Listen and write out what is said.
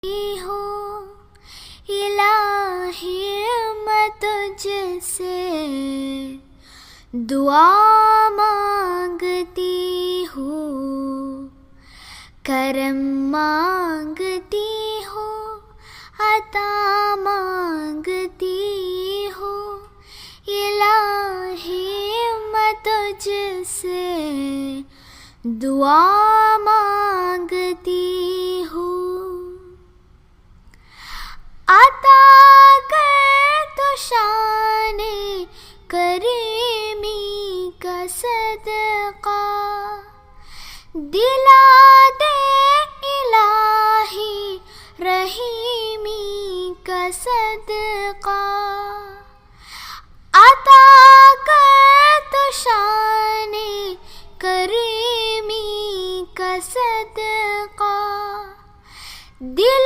ہو الہی میں تجھ سے دعا مانگتی ہوں، کرم مانگتی ہوں، عطا مانگتی ہوں، الہی میں تجھ سے دعا مانگتی ہوں۔ عطا کر تو شان کریمی کا صدقہ، دلا دے الہی رحیمی کا صدقہ، عطا کر تو شان کریمی کا صدقہ، دلا